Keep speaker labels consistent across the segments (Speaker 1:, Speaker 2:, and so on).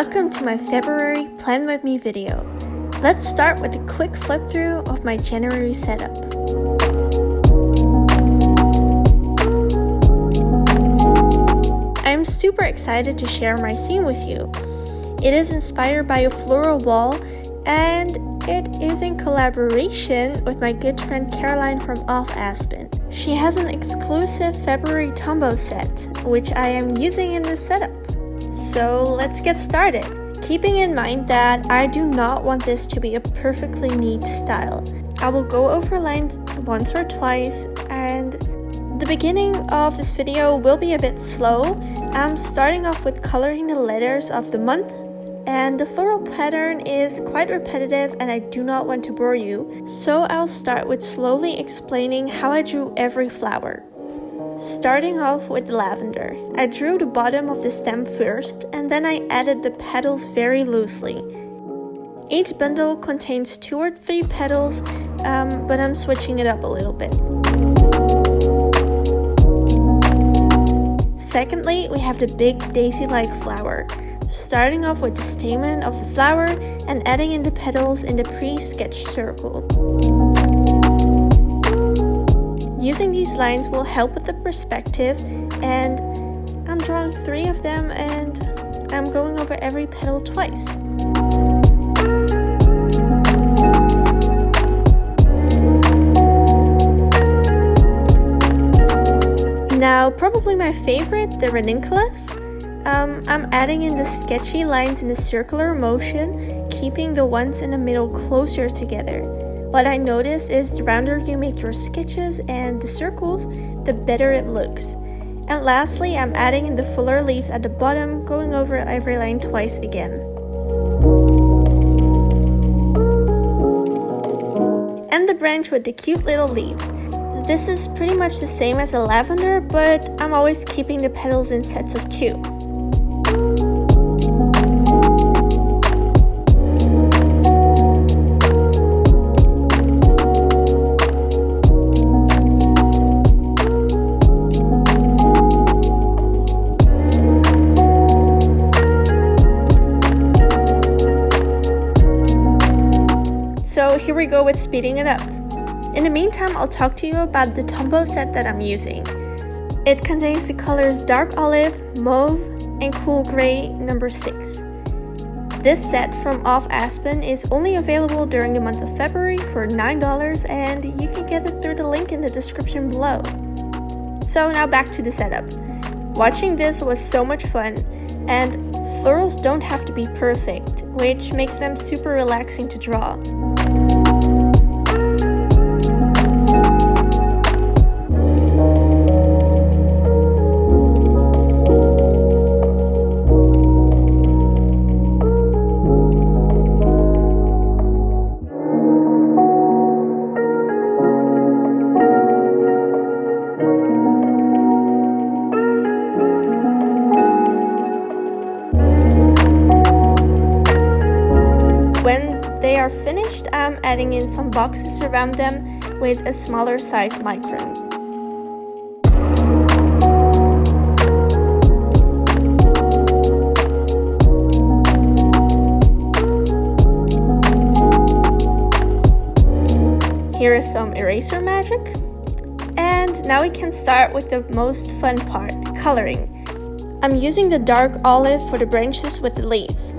Speaker 1: Welcome to my February Plan With Me video. Let's start with a quick flip through of my January setup. I'm super excited to share my theme with you. It is inspired by a floral wall and it is in collaboration with my good friend Caroline from Aspen. She has an exclusive February Tombow set, which I am using in this setup. So let's get started. Keeping in mind that I do not want this to be a perfectly neat style. I will go over lines once or twice, and the beginning of this video will be a bit slow. I'm starting off with coloring the letters of the month, and the floral pattern is quite repetitive and I do not want to bore you, so I'll start with slowly explaining how I drew every flower. Starting off with the lavender, I drew the bottom of the stem first and then I added the petals very loosely. Each bundle contains 2 or 3 petals, but I'm switching it up a little bit. Secondly, we have the big daisy-like flower. Starting off with the stamen of the flower and adding in the petals in the pre-sketched circle. Using these lines will help with the perspective, and I'm drawing 3 of them and I'm going over every petal twice. Now, probably my favorite, the ranunculus. I'm adding in the sketchy lines in a circular motion, keeping the ones in the middle closer together. What I notice is the rounder you make your sketches and the circles, the better it looks. And lastly, I'm adding in the fuller leaves at the bottom, going over every line twice again. And the branch with the cute little leaves. This is pretty much the same as a lavender, but I'm always keeping the petals in sets of 2. So here we go with speeding it up. In the meantime, I'll talk to you about the Tombow set that I'm using. It contains the colors Dark Olive, Mauve, and Cool Gray number 6. This set from Aspen is only available during the month of February for $9, and you can get it through the link in the description below. So now back to the setup. Watching this was so much fun, and florals don't have to be perfect, which makes them super relaxing to draw. When they are finished, I'm adding in some boxes around them with a smaller sized micron. Here is some eraser magic. And now we can start with the most fun part, coloring. I'm using the dark olive for the branches with the leaves.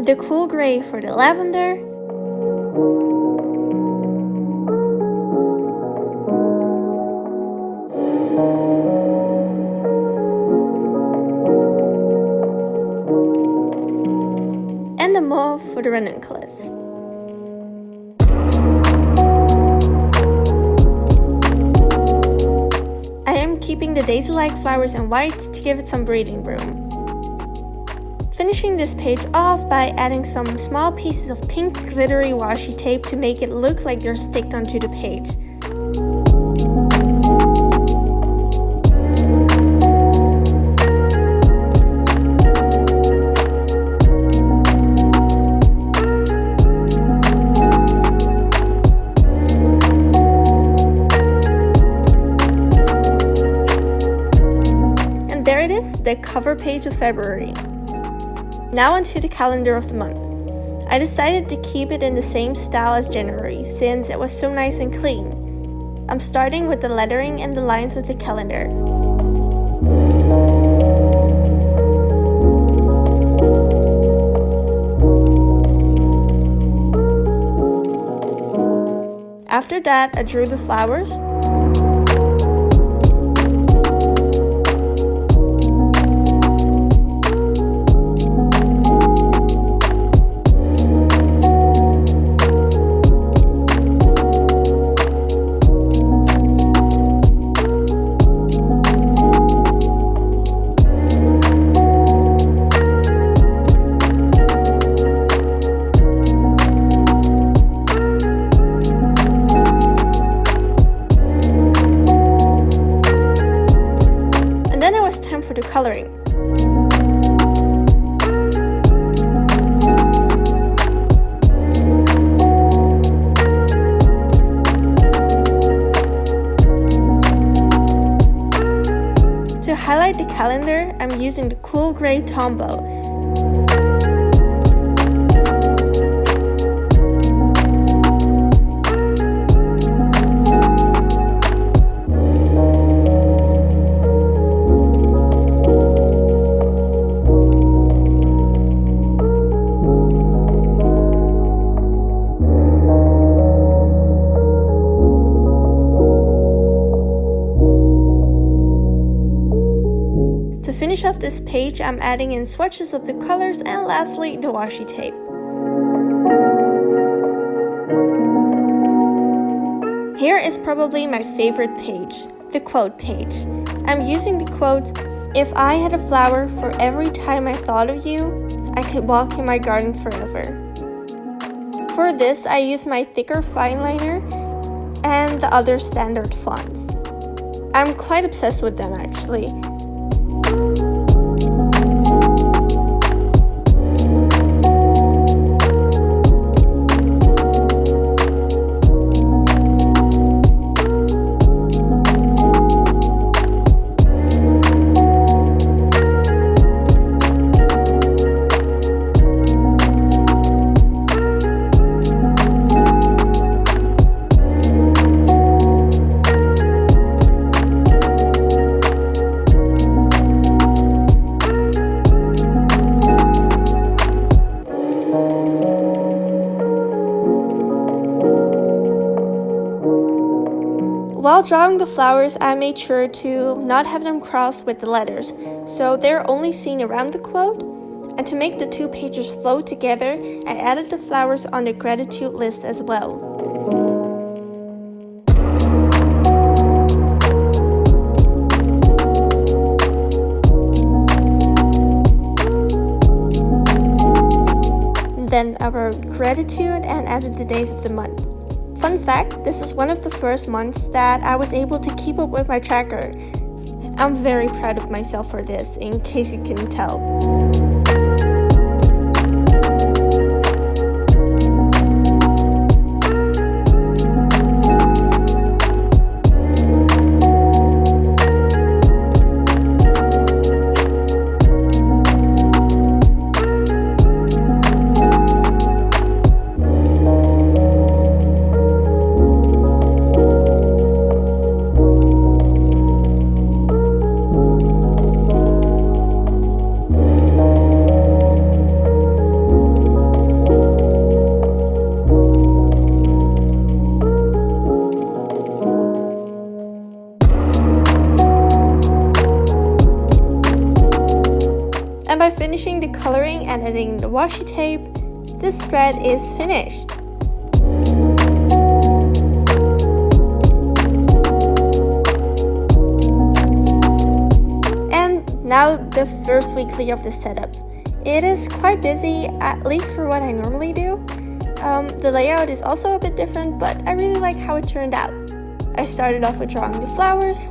Speaker 1: The Cool Gray for the lavender, and the mauve for the ranunculus. I am keeping the daisy-like flowers in white to give it some breathing room. Finishing this page off by adding some small pieces of pink glittery washi tape to make it look like they're sticked onto the page. the cover page of February. Now onto the calendar of the month. I decided to keep it in the same style as January since it was so nice and clean. I'm starting with the lettering and the lines of the calendar. After that, I drew the flowers. Time for the coloring. To highlight the calendar, I'm using the Cool Gray Tombow. To finish off this page, I'm adding in swatches of the colors and lastly the washi tape. Here is probably my favorite page, the quote page. I'm using the quote, "If I had a flower for every time I thought of you, I could walk in my garden forever." For this, I use my thicker fine liner and the other standard fonts. I'm quite obsessed with them actually. While drawing the flowers, I made sure to not have them crossed with the letters, so they're only seen around the quote. And to make the two pages flow together, I added the flowers on the gratitude list as well. Then I wrote gratitude and added the days of the month. Fun fact, this is one of the first months that I was able to keep up with my tracker. I'm very proud of myself for this, in case you couldn't tell. And by finishing the coloring and adding the washi tape, this spread is finished. And now the first weekly of this setup. It is quite busy, at least for what I normally do. The layout is also a bit different, but I really like how it turned out. I started off with drawing the flowers.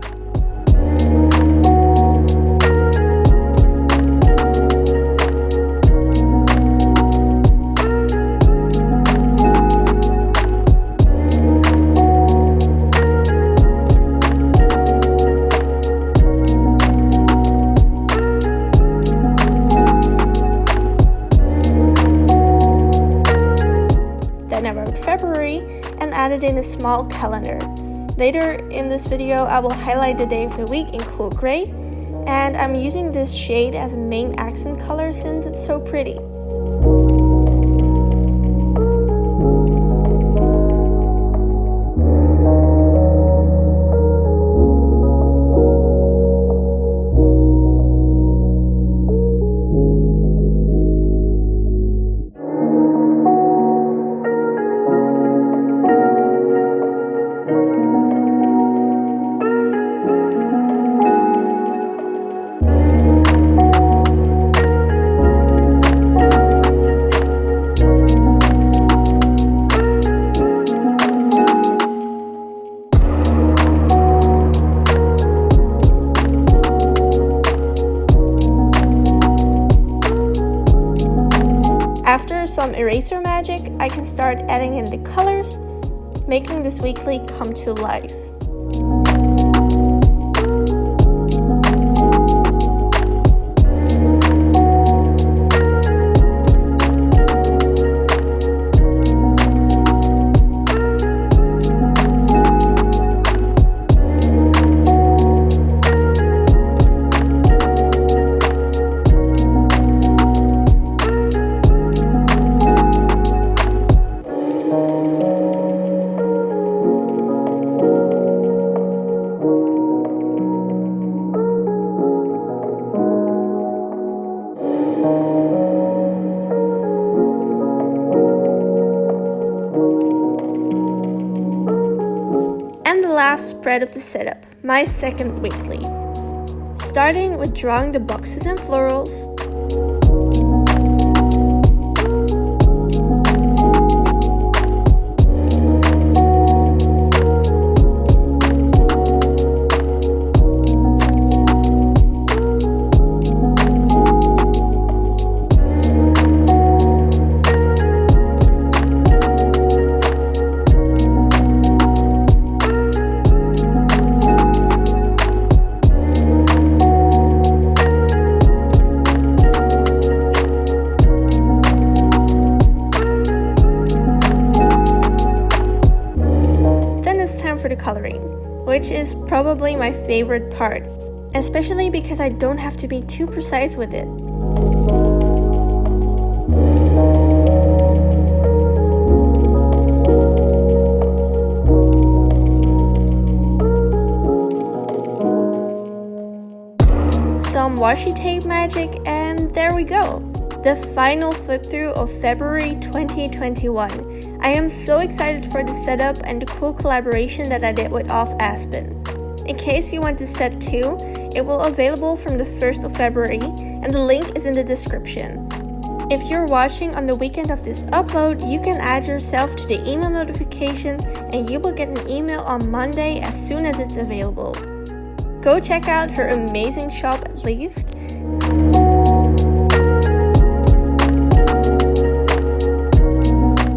Speaker 1: then added in a small calendar. Later in this video, I will highlight the day of the week in Cool Gray, and I'm using this shade as a main accent color since it's so pretty. After some eraser magic, I can start adding in the colors, making this weekly come to life. And the last spread of the setup, my second weekly. Starting with drawing the boxes and florals. Time for the coloring, which is probably my favorite part, especially because I don't have to be too precise with it. Some washi tape magic, and there we go. The final flip through of February 2021. I am so excited for the setup and the cool collaboration that I did with Aspen. In case you want the set too, it will be available from the 1st of February, and the link is in the description. If you're watching on the weekend of this upload, you can add yourself to the email notifications and you will get an email on Monday as soon as it's available. Go check out her amazing shop at least.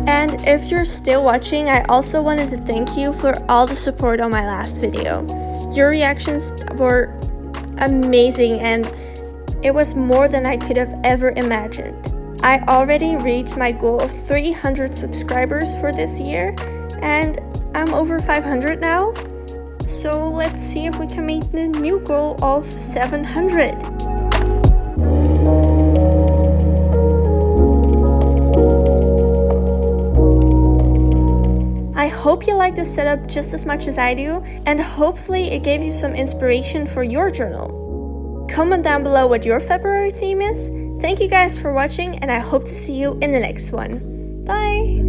Speaker 1: And if you're still watching, I also wanted to thank you for all the support on my last video. Your reactions were amazing and it was more than I could have ever imagined. I already reached my goal of 300 subscribers for this year and I'm over 500 now. So let's see if we can meet the new goal of 700. I hope you like this setup just as much as I do, and hopefully it gave you some inspiration for your journal. Comment down below what your February theme is. Thank you guys for watching, and I hope to see you in the next one. Bye!